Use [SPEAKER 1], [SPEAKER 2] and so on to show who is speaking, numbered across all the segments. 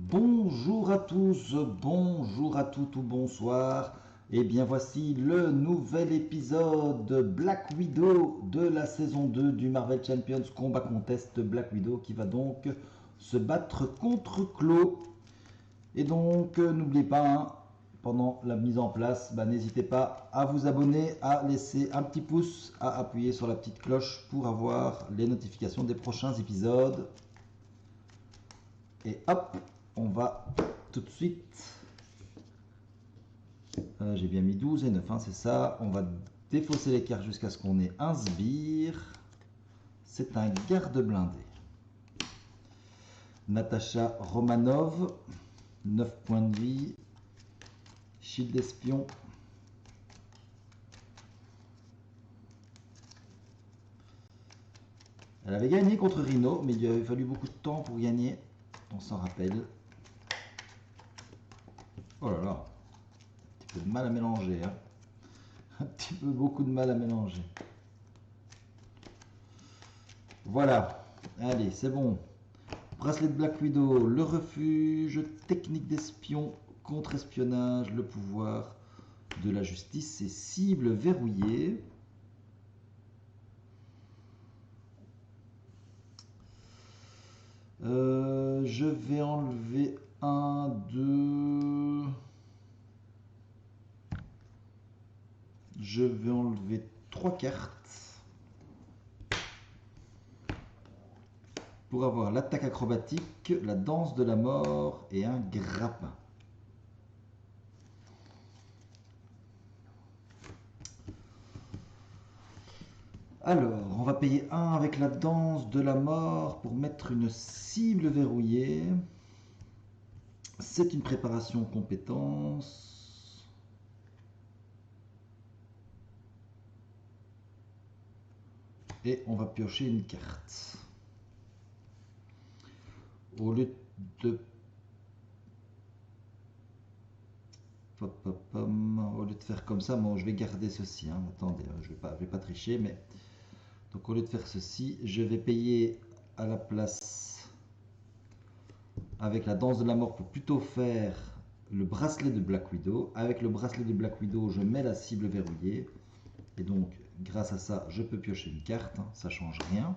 [SPEAKER 1] Bonjour à tous, bonjour à toutes ou bonsoir. Et bien voici le nouvel épisode de Black Widow de la saison 2 du Marvel Champions Combat Contest Black Widow qui va donc se battre contre Claw. Et donc n'oubliez pas, pendant la mise en place, n'hésitez pas à vous abonner, à laisser un petit pouce, à appuyer sur la petite cloche pour avoir les notifications des prochains épisodes. Et hop, on va tout de suite. J'ai bien mis 12 et 9, c'est ça. On va défausser les cartes jusqu'à ce qu'on ait un sbire. C'est un garde blindé. Natasha Romanov, 9 points de vie. Shield espion. Elle avait gagné contre Rhino, mais il lui avait fallu beaucoup de temps pour gagner. On s'en rappelle. Oh là là, un petit peu de mal à mélanger. Un petit peu beaucoup de mal à mélanger. Voilà, allez, c'est bon. Bracelet de Black Widow, le refuge, technique d'espion, contre-espionnage, le pouvoir de la justice et cible verrouillée. Je vais enlever 1, 2. Je vais enlever 3 cartes. Pour avoir l'attaque acrobatique, la danse de la mort et un grappin. Alors, on va payer 1 avec la danse de la mort pour mettre une cible verrouillée. C'est une préparation compétence. Et on va piocher une carte. Au lieu de faire comme ça, bon, je vais garder ceci. Attendez, je vais pas tricher, mais donc au lieu de faire ceci, je vais payer à la place avec la danse de la mort pour plutôt faire le bracelet de Black Widow. Avec le bracelet de Black Widow, je mets la cible verrouillée. Et donc, grâce à ça, je peux piocher une carte. Ça change rien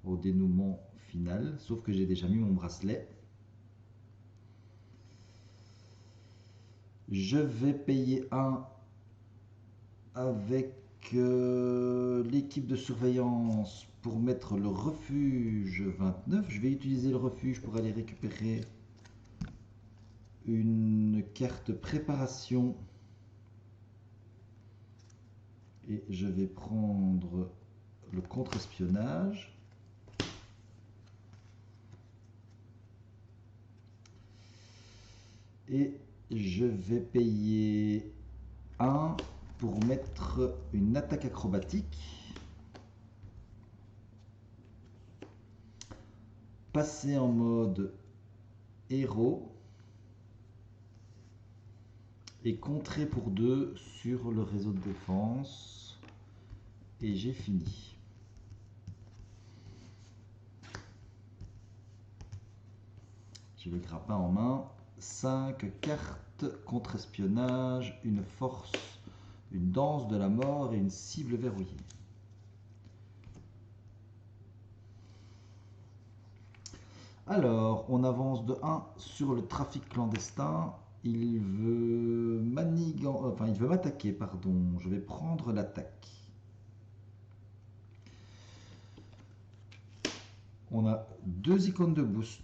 [SPEAKER 1] au dénouement final, sauf que j'ai déjà mis mon bracelet. Je vais payer 1 avec l'équipe de surveillance pour mettre le refuge 29. Je vais utiliser le refuge pour aller récupérer une carte préparation. Et je vais prendre le contre-espionnage. Et je vais payer 1 pour mettre une attaque acrobatique. Passer en mode héros. Et contrer pour 2 sur le réseau de défense. Et j'ai fini. J'ai le grappin en main. 5 cartes, contre-espionnage, une force, une danse de la mort et une cible verrouillée. Alors, on avance de 1 sur le trafic clandestin. Il veut m'attaquer, pardon. Je vais prendre l'attaque. On a 2 icônes de boost.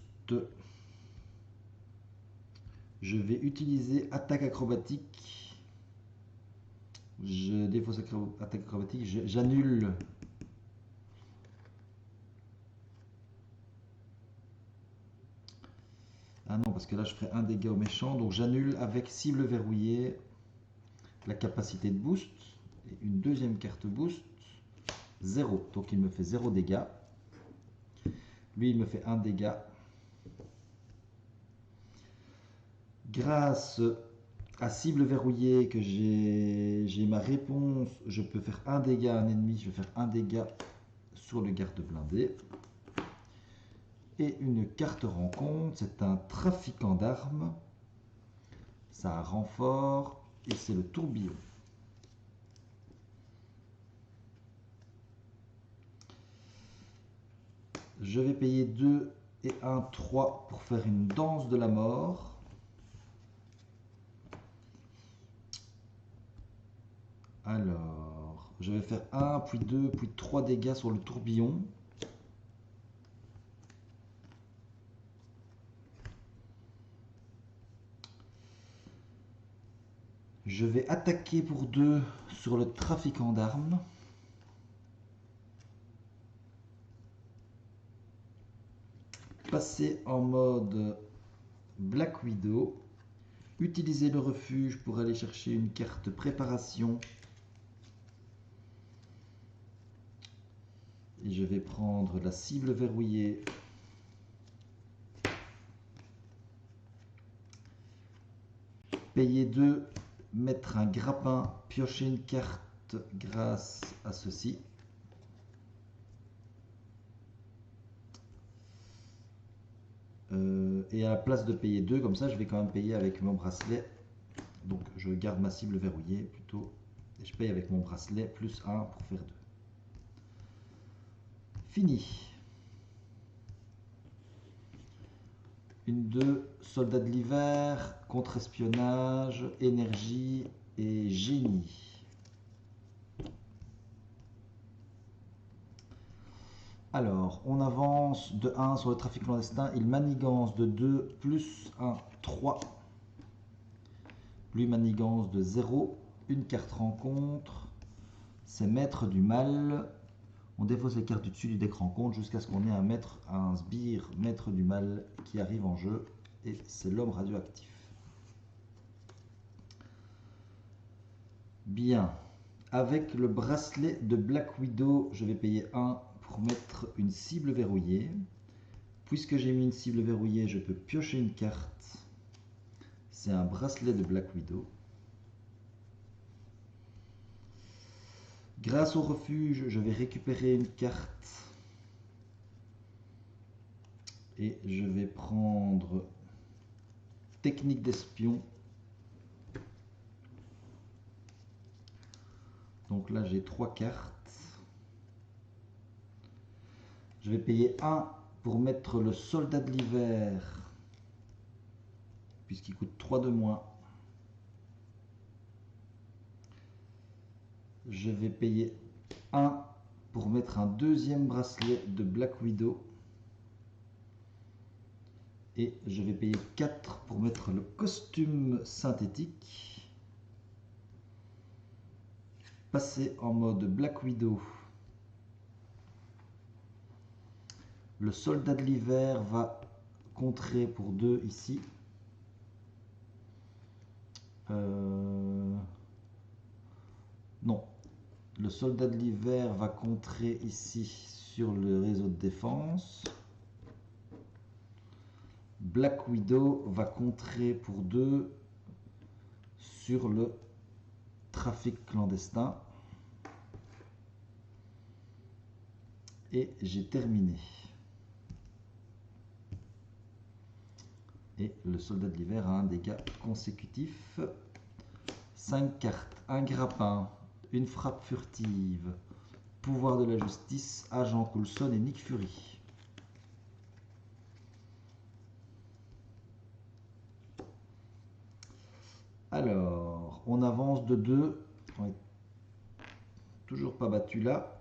[SPEAKER 1] Je vais utiliser attaque acrobatique. Je défausse attaque acrobatique. J'annule. Ah non, parce que là je ferai un dégât au méchant. Donc j'annule avec cible verrouillée la capacité de boost. Et une deuxième carte boost. 0. Donc il me fait 0 dégâts. Lui il me fait 1 dégât. Grâce à cible verrouillée que j'ai ma réponse, je peux faire 1 dégât à un ennemi, je vais faire 1 dégât sur le garde blindé. Et une carte rencontre, c'est un trafiquant d'armes. Ça a un renfort et c'est le tourbillon. Je vais payer 2 et 1, 3 pour faire une danse de la mort. Alors, je vais faire 1, puis 2, puis 3 dégâts sur le tourbillon. Je vais attaquer pour 2 sur le trafiquant d'armes. Passer en mode Black Widow. Utiliser le refuge pour aller chercher une carte préparation. Et je vais prendre la cible verrouillée. Payer 2, mettre un grappin, piocher une carte grâce à ceci. Et à la place de payer 2, comme ça je vais quand même payer avec mon bracelet. Donc je garde ma cible verrouillée plutôt. Et je paye avec mon bracelet plus 1 pour faire 2. Fini. Une 2, soldat de l'hiver, contre-espionnage, énergie et génie. Alors, on avance de 1 sur le trafic clandestin. Il manigance de 2 plus 1, 3. Lui manigance de 0. Une carte rencontre. C'est maître du mal. On défausse les cartes du dessus du deck rencontre jusqu'à ce qu'on ait un sbire maître du mal qui arrive en jeu. Et c'est l'homme radioactif. Bien. Avec le bracelet de Black Widow, je vais payer 1 pour mettre une cible verrouillée. Puisque j'ai mis une cible verrouillée, je peux piocher une carte. C'est un bracelet de Black Widow. Grâce au refuge, je vais récupérer une carte. Et je vais prendre technique d'espion. Donc là, j'ai 3 cartes. Je vais payer 1 pour mettre le soldat de l'hiver, puisqu'il coûte 3 de moins. Je vais payer 1 pour mettre un deuxième bracelet de Black Widow. Et je vais payer 4 pour mettre le costume synthétique. Passer en mode Black Widow. Le soldat de l'hiver va contrer pour 2 ici. Non. Le soldat de l'hiver va contrer ici sur le réseau de défense. Black Widow va contrer pour 2 sur le trafic clandestin. Et j'ai terminé. Et le soldat de l'hiver a un dégât consécutif. 5 cartes, un grappin, une frappe furtive, pouvoir de la justice, agent Coulson et Nick Fury. Alors, on avance de 2. On est toujours pas battu là.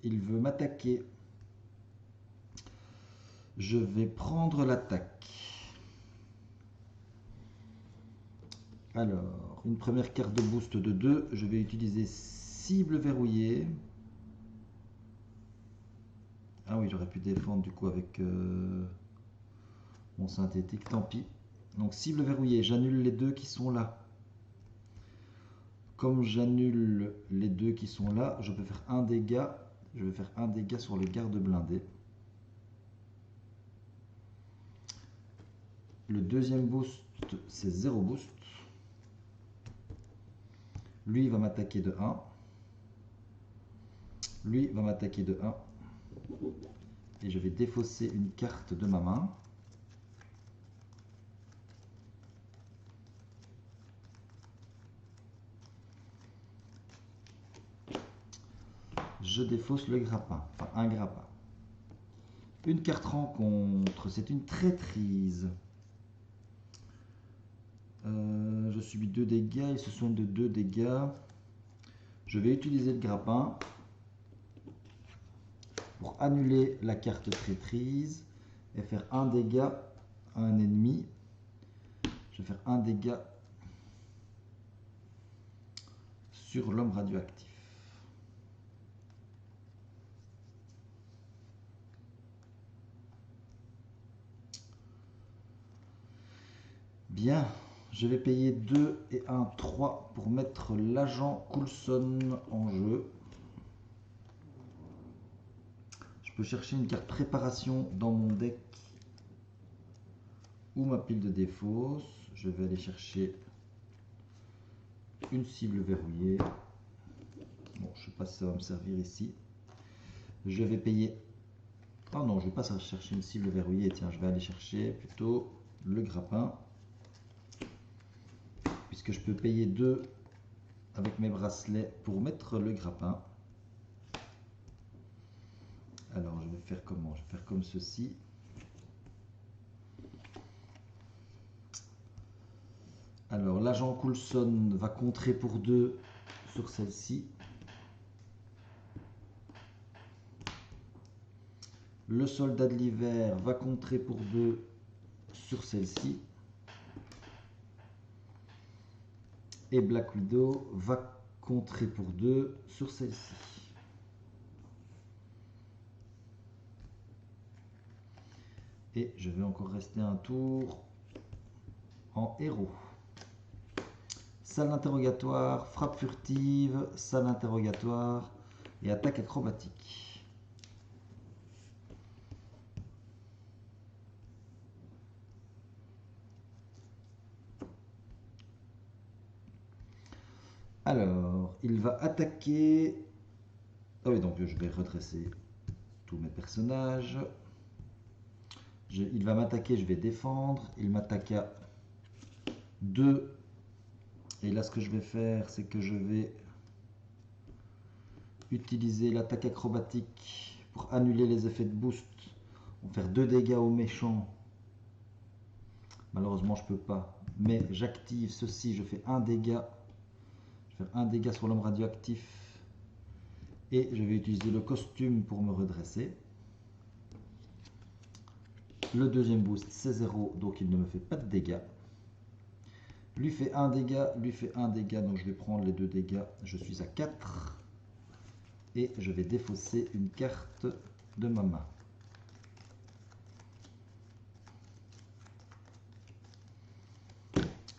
[SPEAKER 1] Il veut m'attaquer. Je vais prendre l'attaque. Alors, une première carte de boost de 2. Je vais utiliser cible verrouillée. Ah oui, j'aurais pu défendre du coup avec mon synthétique. Tant pis. Donc, cible verrouillée. J'annule les 2 qui sont là. Comme j'annule les 2 qui sont là, je peux faire un dégât. Je vais faire un dégât sur les gardes blindés. Le deuxième boost, c'est 0 boost. Lui, il va m'attaquer de 1. Lui va m'attaquer de 1. et je vais défausser une carte de ma main. Je défausse le grappin, enfin un grappin. Une carte rencontre, c'est une traîtrise. Je subis 2 dégâts, ils se sont de 2 dégâts. Je vais utiliser le grappin pour annuler la carte traîtrise et faire un dégât à un ennemi. Je vais faire un dégât sur l'homme radioactif. Bien, je vais payer 2 et 1, 3 pour mettre l'agent Coulson en jeu. Je peux chercher une carte préparation dans mon deck ou ma pile de défausse. Je vais aller chercher une cible verrouillée. Bon, je ne sais pas si ça va me servir ici. Je vais payer... Oh non, je ne vais pas chercher une cible verrouillée. Tiens, je vais aller chercher plutôt le grappin. Puisque je peux payer 2 avec mes bracelets pour mettre le grappin. Alors, je vais faire comment? Je vais faire comme ceci. Alors, l'agent Coulson va contrer pour 2 sur celle-ci. Le soldat de l'hiver va contrer pour 2 sur celle-ci. Et Black Widow va contrer pour 2 sur celle-ci. Et je vais encore rester un tour en héros. Salle d'interrogatoire, frappe furtive, salle d'interrogatoire et attaque acrobatique. Alors, il va attaquer... Ah oui, donc je vais redresser tous mes personnages. Il va m'attaquer, je vais défendre. Il m'attaque à 2. Et là, ce que je vais faire, c'est que je vais utiliser l'attaque acrobatique pour annuler les effets de boost. On va faire 2 dégâts aux méchants. Malheureusement, je ne peux pas. Mais j'active ceci, je fais un dégât. Je vais faire un dégât sur l'homme radioactif. Et je vais utiliser le costume pour me redresser. Le deuxième boost, c'est 0, donc il ne me fait pas de dégâts. Lui fait un dégât, lui fait un dégât, donc je vais prendre les 2 dégâts. Je suis à 4. Et je vais défausser une carte de ma main.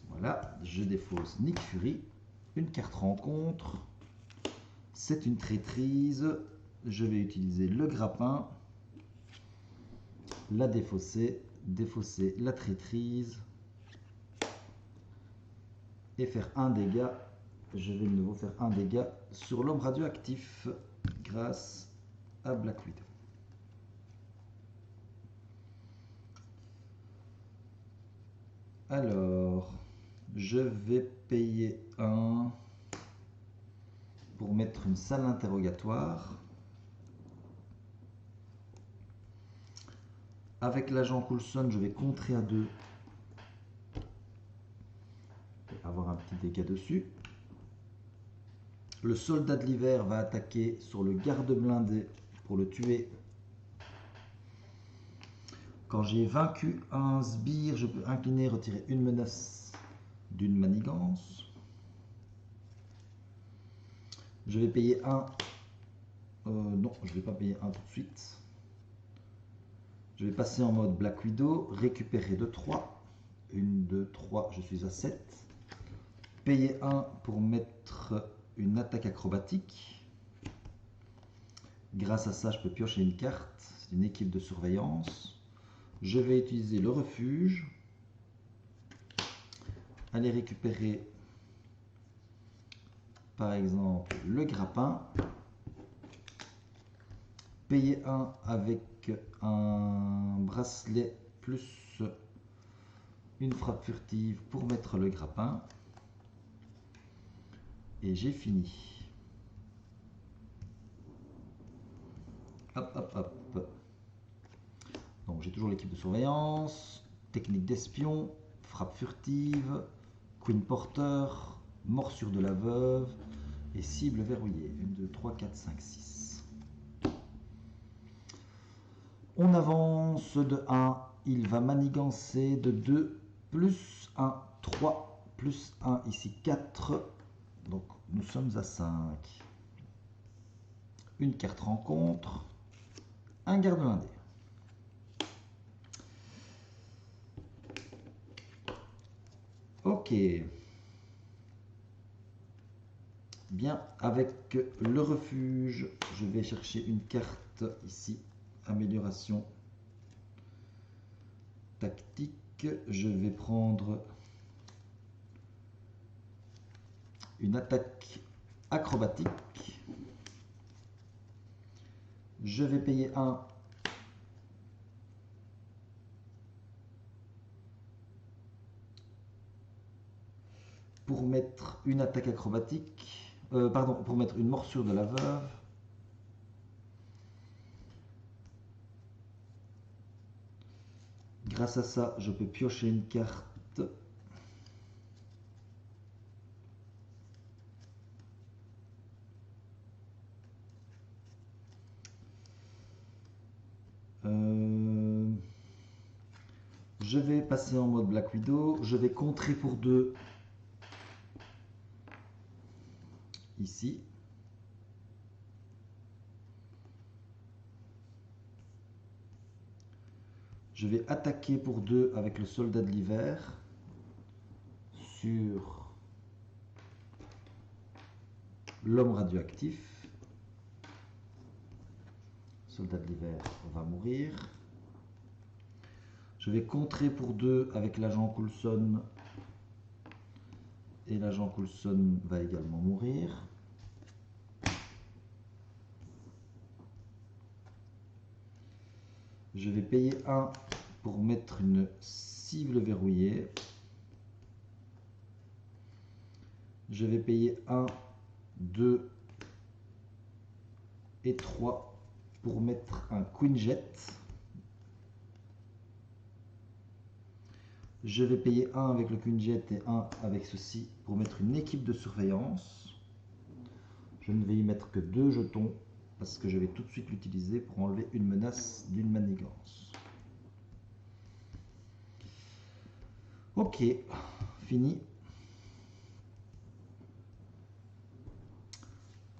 [SPEAKER 1] Voilà, je défausse Nick Fury. Une carte rencontre. C'est une traîtrise. Je vais utiliser le grappin. La défausser. Défausser la traîtrise. Et faire un dégât. Je vais de nouveau faire un dégât sur l'homme radioactif grâce à Black Widow. Alors, je vais payer 1 pour mettre une salle interrogatoire. Avec l'agent Coulson, je vais contrer à 2 et avoir un petit dégât dessus. Le soldat de l'hiver va attaquer sur le garde blindé pour le tuer. Quand j'ai vaincu un sbire, je peux incliner, retirer une menace d'une manigance. Je vais payer 1. Non, je ne vais pas payer 1 tout de suite. Je vais passer en mode Black Widow, récupérer de 3. 1, 2, 3, je suis à 7. Payer 1 pour mettre une attaque acrobatique. Grâce à ça, je peux piocher une carte. C'est une équipe de surveillance. Je vais utiliser le refuge. Aller récupérer, par exemple, le grappin. payer 1 avec un bracelet plus une frappe furtive pour mettre le grappin. Et j'ai fini. Hop, hop, hop. Donc j'ai toujours l'équipe de surveillance, technique d'espion, frappe furtive, queen porteur, morsure de la veuve et cible verrouillée. 1, 2, 3, 4, 5, 6. On avance de 1, il va manigancer de 2, plus 1, 3, plus 1, ici 4. Donc nous sommes à 5. Une carte rencontre, un garde un dé. Ok. Bien, avec le refuge, je vais chercher une carte ici. Amélioration tactique. Je vais prendre une attaque acrobatique. Je vais payer 1. Pour mettre une attaque acrobatique. Pardon, pour mettre une morsure de la veuve. Grâce à ça, je peux piocher une carte. Je vais passer en mode Black Widow. Je vais contrer pour 2. Ici. Je vais attaquer pour 2 avec le soldat de l'hiver sur l'homme radioactif. Soldat de l'hiver va mourir. Je vais contrer pour 2 avec l'agent Coulson. Et l'agent Coulson va également mourir. Je vais payer 1 pour mettre une cible verrouillée. Je vais payer 1, 2 et 3 pour mettre un Queen Jet. Je vais payer 1 avec le Queen Jet et 1 avec ceci pour mettre une équipe de surveillance. Je ne vais y mettre que 2 jetons parce que je vais tout de suite l'utiliser pour enlever une menace d'une manigance. Ok, fini.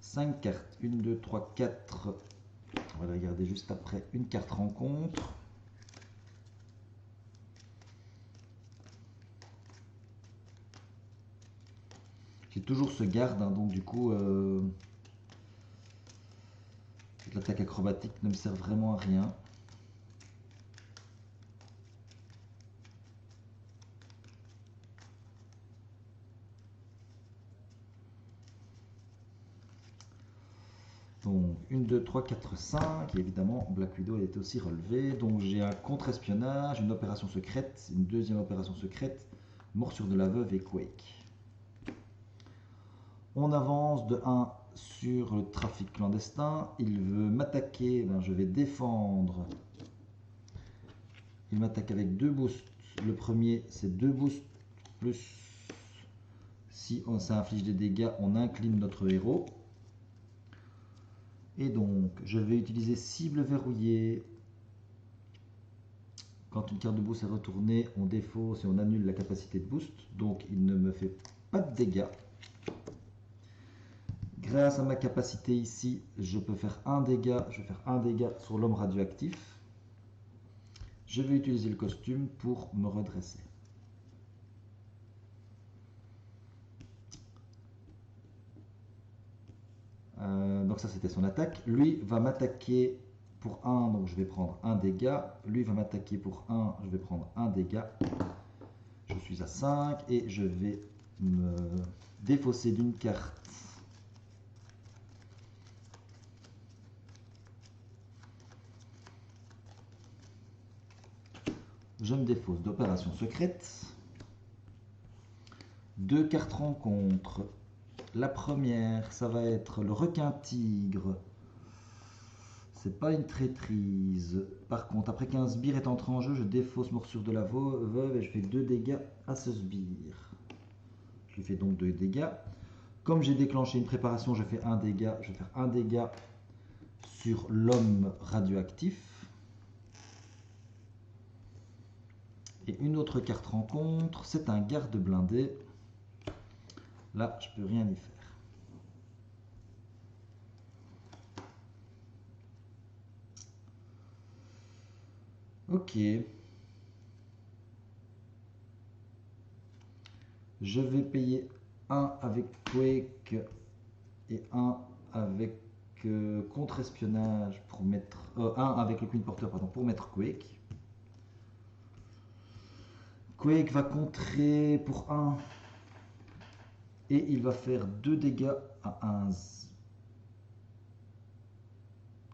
[SPEAKER 1] 5 cartes. 1, 2, 3, 4. On va regarder juste après. Une carte rencontre. J'ai toujours ce garde, hein, donc du coup, l'attaque acrobatique ne me sert vraiment à rien. Donc 1, 2, 3, 4, 5. Et évidemment, Black Widow a été aussi relevé. Donc j'ai un contre-espionnage, une opération secrète, une deuxième opération secrète, morsure de la veuve et Quake. On avance de 1 sur le trafic clandestin. Il veut m'attaquer, ben, je vais défendre. Il m'attaque avec 2 boosts. Le premier, c'est 2 boosts plus si ça inflige des dégâts, on incline notre héros. Et donc, je vais utiliser cible verrouillée. Quand une carte de boost est retournée, on défausse et on annule la capacité de boost. Donc, il ne me fait pas de dégâts. Grâce à ma capacité ici, je peux faire un dégât. Je vais faire un dégât sur l'homme radioactif. Je vais utiliser le costume pour me redresser. Donc ça c'était son attaque. Lui va m'attaquer pour 1, donc je vais prendre un dégât. Lui va m'attaquer pour 1, je vais prendre un dégât. Je suis à 5 et je vais me défausser d'une carte. Je me défausse d'opération secrète. 2 cartes rencontres. La première, ça va être le requin tigre. C'est pas une traîtrise. Par contre, après qu'un sbire est entré en jeu, je défausse morsure de la veuve et je fais 2 dégâts à ce sbire. Je lui fais donc 2 dégâts. Comme j'ai déclenché une préparation, je fais un dégât. Je vais faire un dégât sur l'homme radioactif. Et une autre carte rencontre, c'est un garde blindé. Là, je peux rien y faire. Ok. Je vais payer 1 avec Quake et 1 avec contre-espionnage pour mettre... 1 avec le Queen Porter, pardon, pour mettre Quake. Quake va contrer pour 1 et il va faire 2 dégâts à 1.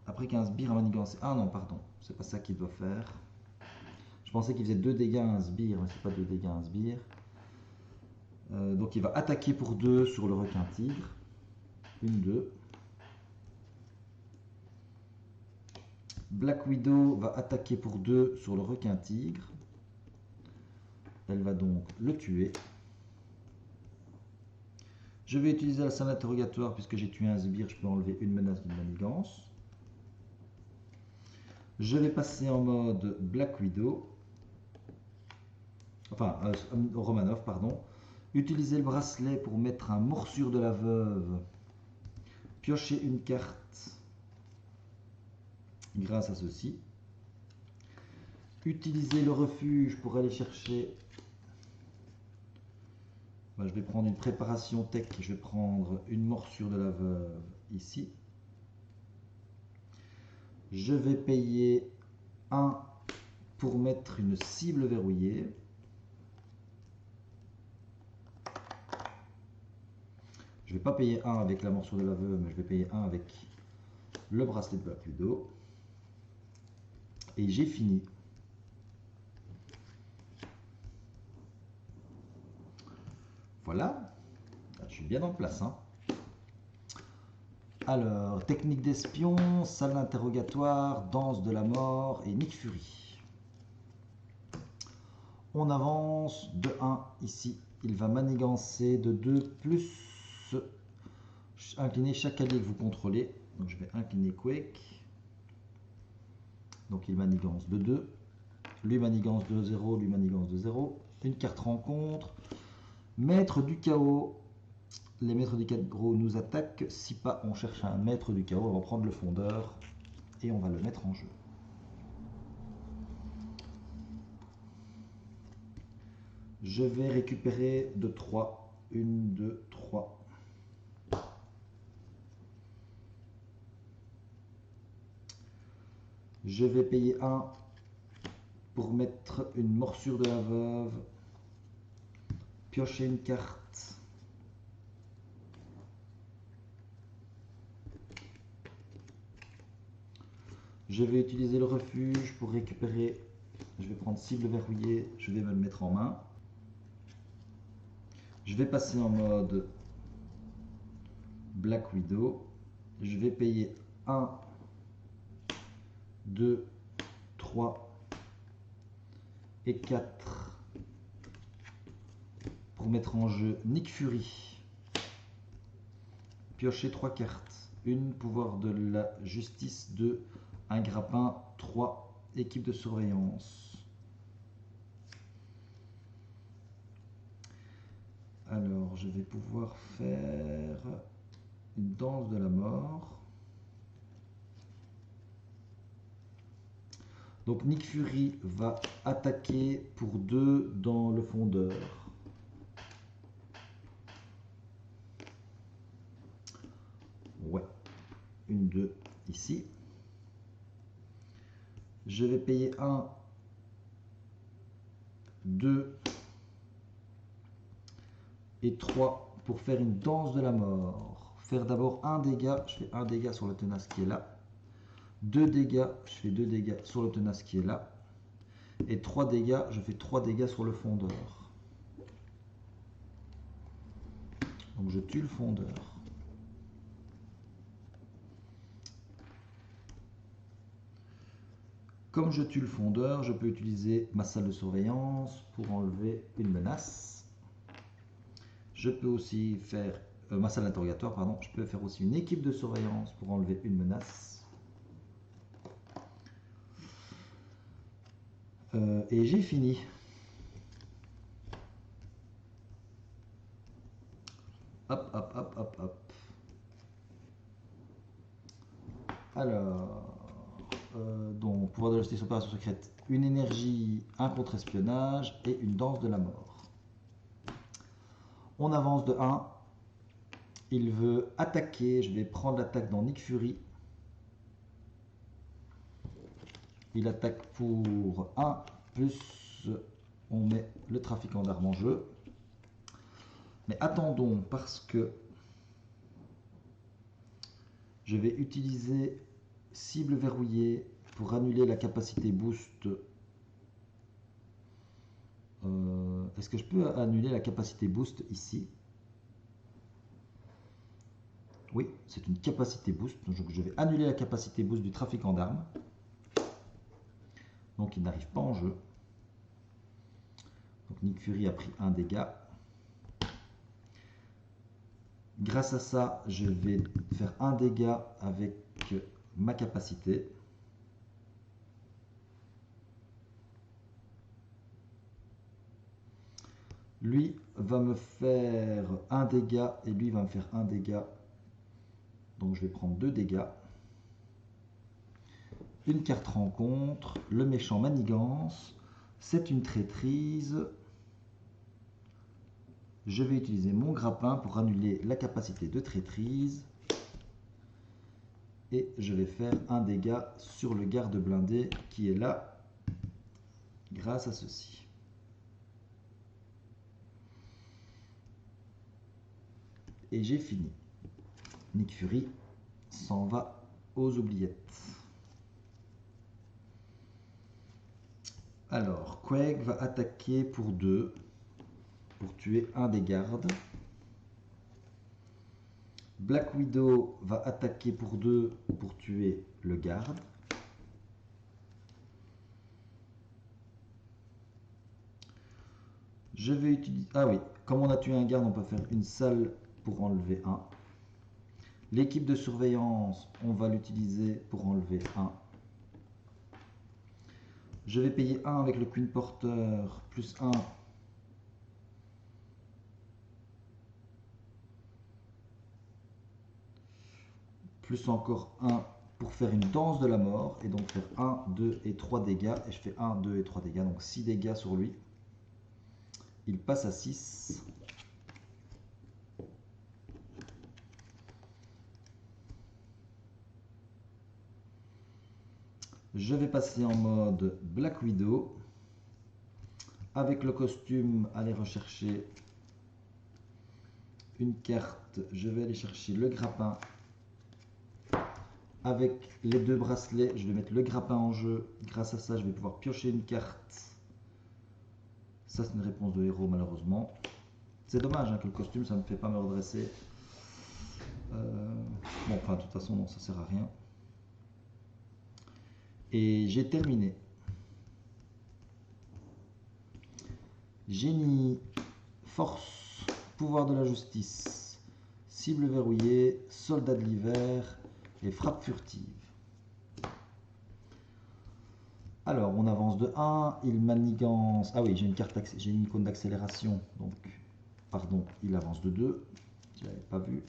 [SPEAKER 1] Après qu'un sbire a manigancé... Ah non, pardon, c'est pas ça qu'il doit faire. Je pensais qu'il faisait 2 dégâts à un sbire, mais c'est pas 2 dégâts à un sbire. Donc il va attaquer pour 2 sur le requin tigre. 1, 2. Black Widow va attaquer pour 2 sur le requin tigre. Elle va donc le tuer. Je vais utiliser la salle interrogatoire puisque j'ai tué un sbire, je peux enlever une menace d'une manigance. Je vais passer en mode Black Widow. Enfin, Romanov, pardon. Utiliser le bracelet pour mettre un morsure de la veuve. Piocher une carte grâce à ceci. Utiliser le refuge pour aller chercher... je vais prendre une préparation tech, je vais prendre une morsure de la veuve ici. Je vais payer 1 pour mettre une cible verrouillée. Je ne vais pas payer 1 avec la morsure de la veuve, mais je vais payer 1 avec le bracelet de Black Widow. Et j'ai fini. Voilà. Je suis bien en place. Hein. Alors, technique d'espion, salle d'interrogatoire, danse de la mort et Nick Fury. On avance de 1 ici. Il va manigancer de 2 plus incliner chaque allié que vous contrôlez. Donc je vais incliner Quake. Donc il manigance de 2. Lui manigance de 0, lui manigance de 0. Une carte rencontre. Maître du chaos. Les maîtres du chaos nous attaquent. Si pas, on cherche un maître du chaos. On va prendre le fondeur et on va le mettre en jeu. Je vais récupérer de 3. 1, 2, 3. Je vais payer 1 pour mettre une morsure de la veuve. Piocher une carte. Je vais utiliser le refuge pour récupérer. Je vais prendre cible verrouillée. Je vais me le mettre en main. Je vais passer en mode Black Widow. Je vais payer 1, 2, 3 et 4 pour mettre en jeu Nick Fury. Piocher 3 cartes. 1, pouvoir de la justice. 2, un grappin. 3, équipe de surveillance. Alors, je vais pouvoir faire une danse de la mort. Donc, Nick Fury va attaquer pour 2 dans le fondeur. Ouais, 1, 2 ici. Je vais payer 1, 2 et 3 pour faire une danse de la mort. Faire d'abord un dégât, je fais un dégât sur le tenace qui est là. 2 dégâts, je fais 2 dégâts sur le tenace qui est là. Et 3 dégâts, je fais 3 dégâts sur le fondeur. Donc je tue le fondeur. Comme je tue le fondeur, je peux utiliser ma salle de surveillance pour enlever une menace. Je peux aussi faire ma salle d'interrogatoire, pardon. Je peux faire aussi une équipe de surveillance pour enlever une menace. Et j'ai fini. Hop, hop, hop, hop, hop. Alors, donc, pouvoir de la justice, opération secrète, une énergie, un contre-espionnage et une danse de la mort. On avance de 1. Il veut attaquer. Je vais prendre l'attaque dans Nick Fury. Il attaque pour 1, plus on met le trafiquant d'armes en jeu. Mais attendons, parce que je vais utiliser cible verrouillée pour annuler la capacité boost. Est-ce que je peux annuler la capacité boost ici? Oui, c'est une capacité boost. Donc je vais annuler la capacité boost du trafiquant d'armes. Donc il n'arrive pas en jeu. Donc Nick Fury a pris un dégât. Grâce à ça, je vais faire un dégât avec ma capacité. Lui va me faire un dégât et lui va me faire un dégât. Donc je vais prendre 2 dégâts. Une carte rencontre, le méchant manigance. C'est une traîtrise. Je vais utiliser mon grappin pour annuler la capacité de traîtrise. Et je vais faire un dégât sur le garde blindé qui est là grâce à ceci. Et j'ai fini. Nick Fury s'en va aux oubliettes. Alors, Quake va attaquer pour 2, pour tuer un des gardes. Black Widow va attaquer pour 2, pour tuer le garde. Je vais utiliser... Ah oui, comme on a tué un garde, on peut faire une salle pour enlever un. L'équipe de surveillance, on va l'utiliser pour enlever un. Je vais payer 1 avec le Queen Porter, plus 1. Plus encore 1 pour faire une danse de la mort. Et donc faire 1, 2 et 3 dégâts. Et je fais 1, 2 et 3 dégâts. Donc 6 dégâts sur lui. Il passe à 6. Je vais passer en mode Black Widow. Avec le costume, aller rechercher une carte. Je vais aller chercher le grappin. Avec les 2 bracelets, je vais mettre le grappin en jeu. Grâce à ça, je vais pouvoir piocher une carte. Ça, c'est une réponse de héros, malheureusement. C'est dommage hein, que le costume, ça ne me fait pas me redresser. Bon, enfin, de toute façon, non, ça sert à rien. Et j'ai terminé. Génie, force, pouvoir de la justice, cible verrouillée, soldat de l'hiver et frappe furtive. Alors, on avance de 1, il manigance... Ah oui, j'ai une icône d'accélération, donc, pardon, il avance de 2, je n'avais pas vu.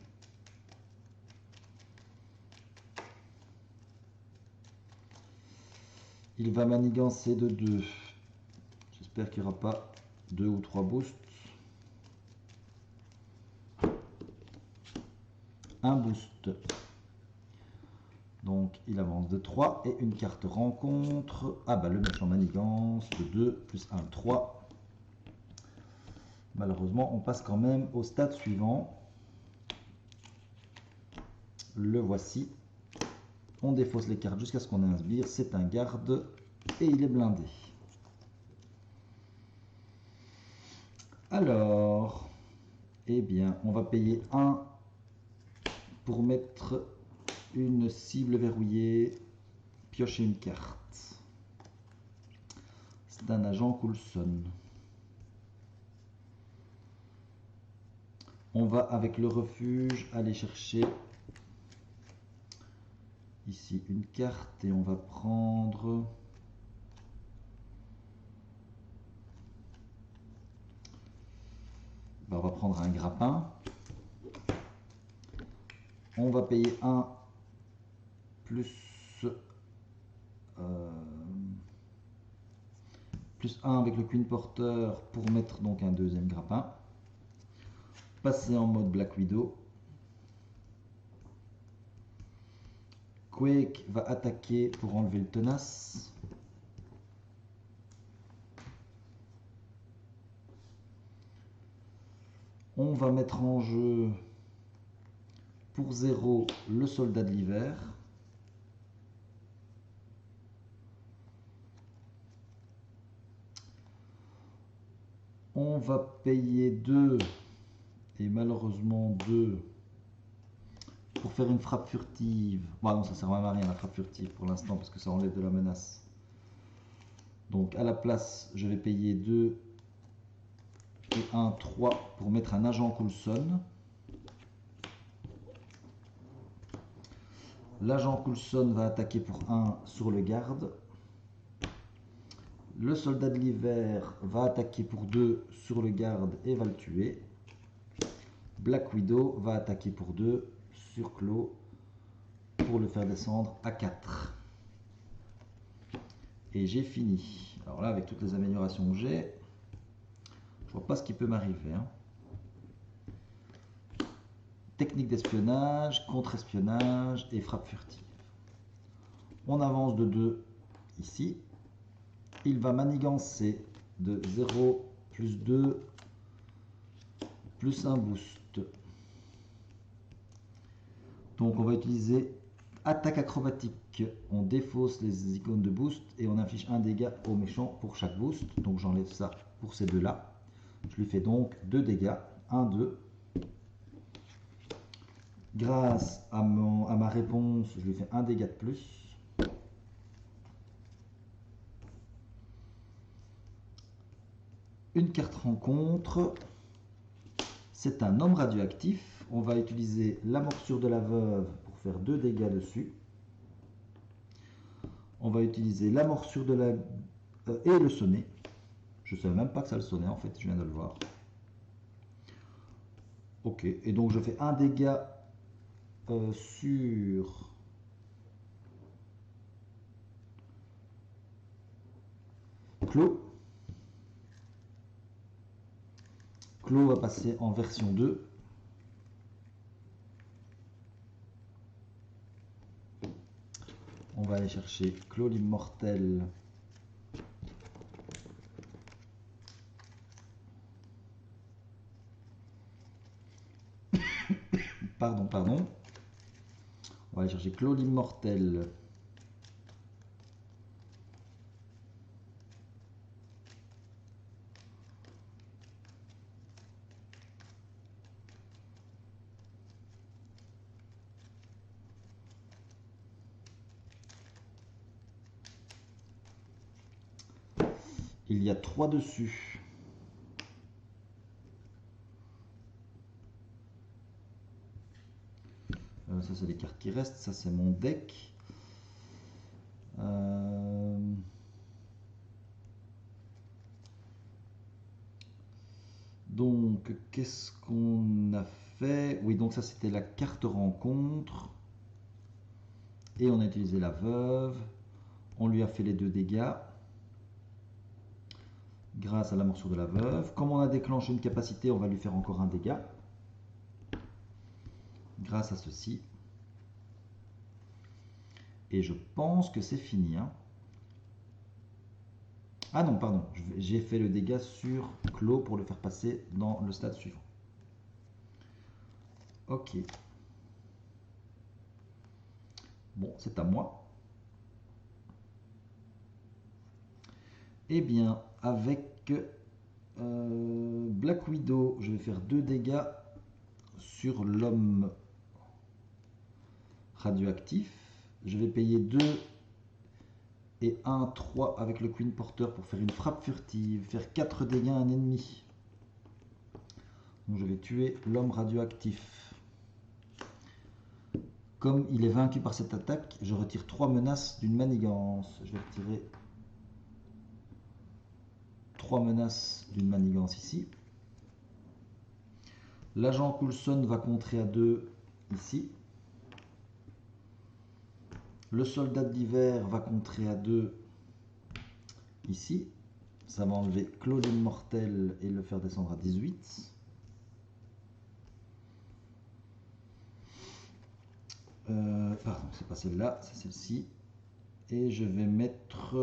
[SPEAKER 1] Il va manigancer de 2. J'espère qu'il n'y aura pas 2 ou 3 boosts. Un boost. Donc il avance de 3 et une carte rencontre. Ah bah le méchant manigance de 2 plus 1, 3. Malheureusement on passe quand même au stade suivant. Le voici. On défausse les cartes jusqu'à ce qu'on ait un sbire. C'est un garde et il est blindé. Alors, eh bien, on va payer 1 pour mettre une cible verrouillée, piocher une carte. C'est un agent Coulson. On va avec le refuge aller chercher ici une carte et on va prendre on va prendre un grappin. On va payer 1 plus 1 avec le Queen Porter pour mettre donc un deuxième grappin. Passer en mode Black Widow. Quake va attaquer pour enlever le tenace. On va mettre en jeu pour 0 le soldat de l'hiver. On va payer 2 et malheureusement 2 pour faire une frappe furtive. Bon, non, ça sert même à rien la frappe furtive pour l'instant parce que ça enlève de la menace. Donc à la place, je vais payer 2 et 1, 3 pour mettre un agent Coulson. L'agent Coulson va attaquer pour 1 sur le garde. Le soldat de l'hiver va attaquer pour 2 sur le garde et va le tuer. Black Widow va attaquer pour 2 sur Claw pour le faire descendre à 4. Et j'ai fini. Alors là, avec toutes les améliorations que j'ai, je vois pas ce qui peut m'arriver. Hein. Technique d'espionnage, contre-espionnage et frappe furtive. On avance de 2 ici. Il va manigancer de 0 plus 2 plus un boost. Donc on va utiliser attaque acrobatique. On défausse les icônes de boost et on inflige un dégât au méchant pour chaque boost. Donc j'enlève ça pour ces deux-là. Je lui fais donc 2 dégâts. 1, 2. Grâce à ma réponse, je lui fais un dégât de plus. Une carte rencontre. C'est un homme radioactif. On va utiliser la morsure de la veuve pour faire 2 dégâts dessus. On va utiliser la morsure de la... et le sonnet. Je ne savais même pas que ça le sonnait en fait, je viens de le voir. Ok, et donc je fais un dégât sur... Claw. Claw va passer en version 2. On va aller chercher Claw l'immortel. Pardon. On va aller chercher Claw l'immortel. Il y a 3 dessus. Ça c'est les cartes qui restent, ça c'est mon deck. Donc qu'est-ce qu'on a fait? Oui, donc ça c'était la carte rencontre. Et on a utilisé la veuve. On lui a fait les 2 dégâts. Grâce à la morsure de la veuve. Comme on a déclenché une capacité, on va lui faire encore un dégât. Grâce à ceci. Et je pense que c'est fini. Hein. Ah non, pardon. J'ai fait le dégât sur Claw pour le faire passer dans le stade suivant. Ok. Bon, c'est à moi. Eh bien, avec Black Widow, je vais faire 2 dégâts sur l'homme radioactif. Je vais payer 2 et 1, 3 avec le Queen Porter pour faire une frappe furtive, faire 4 dégâts à un ennemi. Donc je vais tuer l'homme radioactif. Comme il est vaincu par cette attaque, je retire 3 menaces d'une manigance. Je vais retirer 3 menaces d'une manigance ici. L'agent Coulson va contrer à 2 ici. Le soldat de l'hiver va contrer à 2 ici. Ça va enlever Claudine Mortel et le faire descendre à 18. Pardon, c'est pas celle-là, c'est celle-ci. Et je vais mettre...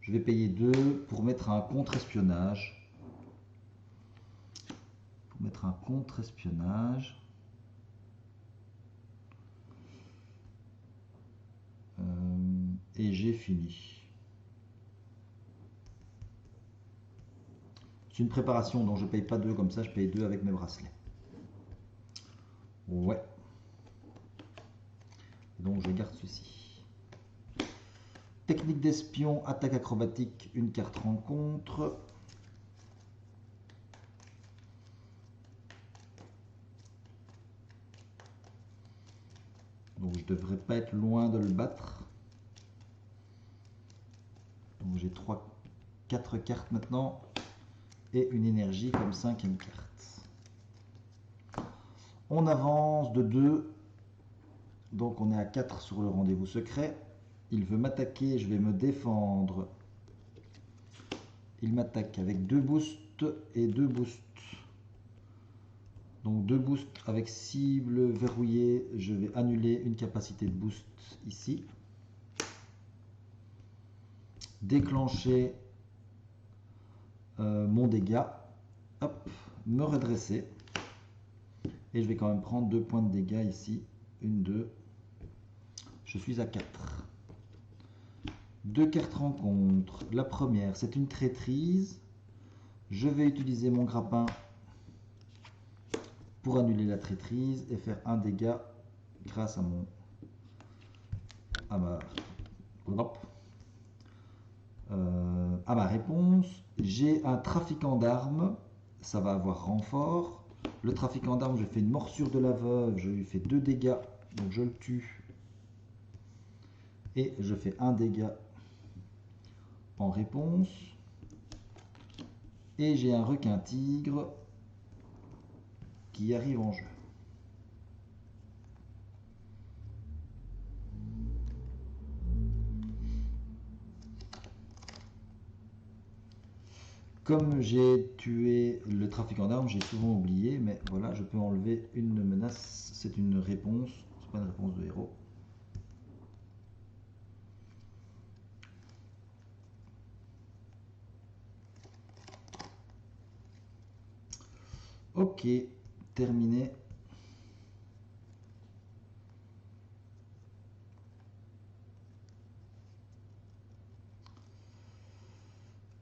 [SPEAKER 1] je vais payer 2 pour mettre un contre-espionnage. Pour mettre un contre-espionnage. Et j'ai fini. C'est une préparation dont je paye pas 2 comme ça, je paye 2 avec mes bracelets. Ouais. Donc je garde ceci. Technique d'espion, attaque acrobatique, une carte rencontre. Donc je devrais pas être loin de le battre. Donc j'ai 4 cartes maintenant. Et une énergie comme 5e carte. On avance de 2. Donc on est à 4 sur le rendez-vous secret. Il veut m'attaquer, je vais me défendre. Il m'attaque avec 2 boosts et 2 boosts. Donc 2 boosts avec cible verrouillée. Je vais annuler une capacité de boost ici. Déclencher mon dégât. Hop, me redresser. Et je vais quand même prendre 2 points de dégâts ici. 1, 2. Je suis à 4. 2 cartes rencontre. La première, c'est une traîtrise. Je vais utiliser mon grappin pour annuler la traîtrise et faire un dégât grâce à ma réponse. J'ai un trafiquant d'armes. Ça va avoir renfort. Le trafiquant d'armes, je fais une morsure de la veuve. Je lui fais 2 dégâts. Donc je le tue. Et je fais un dégât en réponse. Et j'ai un requin tigre qui arrive en jeu. Comme j'ai tué le trafiquant d'armes, j'ai souvent oublié, mais voilà, je peux enlever une menace. C'est une réponse, c'est pas une réponse de héros. Ok, terminé.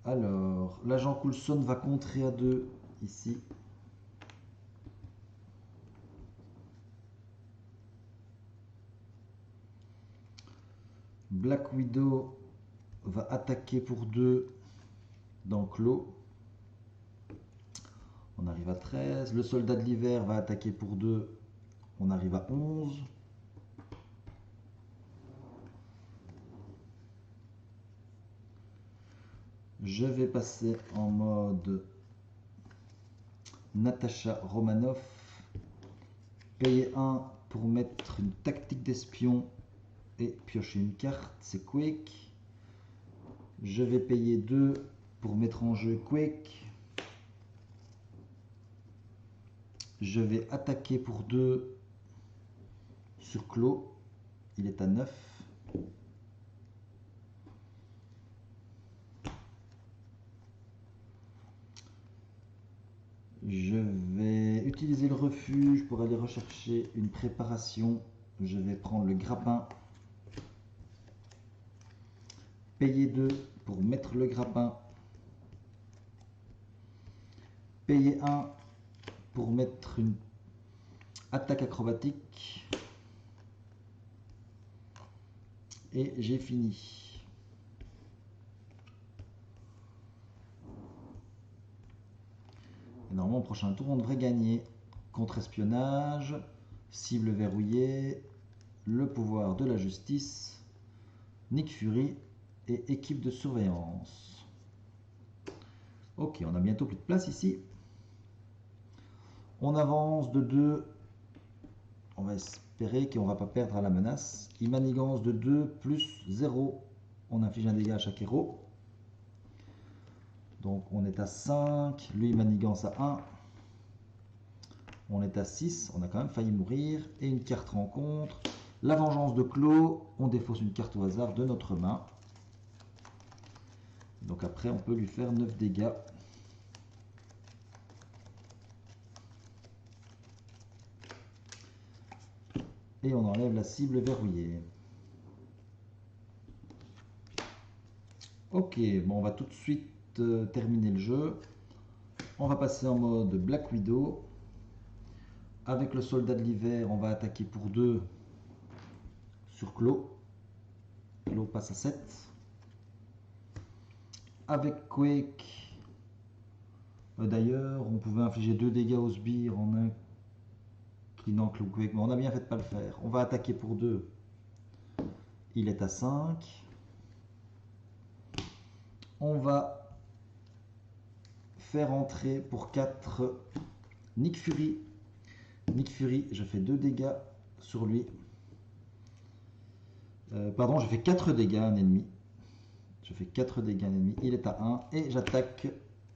[SPEAKER 1] Alors, l'agent Coulson va contrer à 2 ici. Black Widow va attaquer pour 2 dans Clos. On arrive à 13. Le soldat de l'hiver va attaquer pour 2. On arrive à 11. Je vais passer en mode Natasha Romanoff. Payer 1 pour mettre une tactique d'espion et piocher une carte, c'est Quake. Je vais payer 2 pour mettre en jeu Quake. Je vais attaquer pour 2 sur Clos. Il est à 9. Je vais utiliser le refuge pour aller rechercher une préparation. Je vais prendre le grappin. Payer 2 pour mettre le grappin. Payer 1 pour mettre une attaque acrobatique. Et j'ai fini. Et normalement, au prochain tour, on devrait gagner. Contre-espionnage, cible verrouillée, le pouvoir de la justice, Nick Fury et équipe de surveillance. Ok, on a bientôt plus de place ici. On avance de 2. On va espérer qu'on ne va pas perdre à la menace. Il manigance de 2 plus 0. On inflige un dégât à chaque héros. Donc on est à 5. Lui il manigance à 1. On est à 6. On a quand même failli mourir. Et une carte rencontre. La vengeance de Clos. On défausse une carte au hasard de notre main. Donc après on peut lui faire 9 dégâts. Et on enlève la cible verrouillée. Ok, bon, on va tout de suite terminer le jeu. On va passer en mode Black Widow. Avec le soldat de l'hiver, on va attaquer pour 2 sur Clos. Clos passe à 7. Avec Quake, d'ailleurs, on pouvait infliger 2 dégâts aux sbires en inclinant Quake, mais on a bien fait de ne pas le faire. On va attaquer pour 2. Il est à 5. On va faire entrer pour 4 Nick Fury. Nick Fury, je fais 2 dégâts sur lui. Pardon, je fais 4 dégâts à un ennemi. Je fais 4 dégâts à un ennemi. Il est à 1 et j'attaque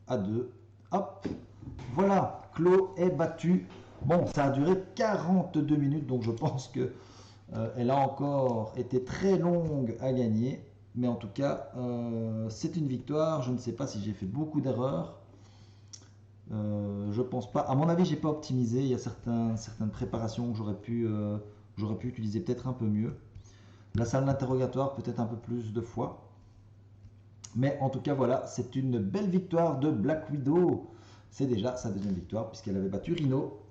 [SPEAKER 1] à 2. Hop, voilà, Clos est battu. Bon, ça a duré 42 minutes, donc je pense que elle a encore été très longue à gagner. Mais en tout cas, c'est une victoire. Je ne sais pas si j'ai fait beaucoup d'erreurs. Je pense pas. À mon avis, j'ai pas optimisé. Il y a certaines préparations que j'aurais pu utiliser peut-être un peu mieux. La salle d'interrogatoire peut-être un peu plus de fois. Mais en tout cas, voilà, c'est une belle victoire de Black Widow. C'est déjà sa deuxième victoire puisqu'elle avait battu Rhino.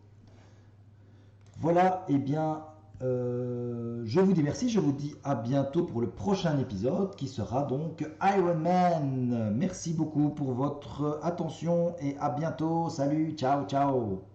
[SPEAKER 1] Voilà, et bien, je vous dis merci. Je vous dis à bientôt pour le prochain épisode qui sera donc Iron Man. Merci beaucoup pour votre attention et à bientôt. Salut, ciao, ciao.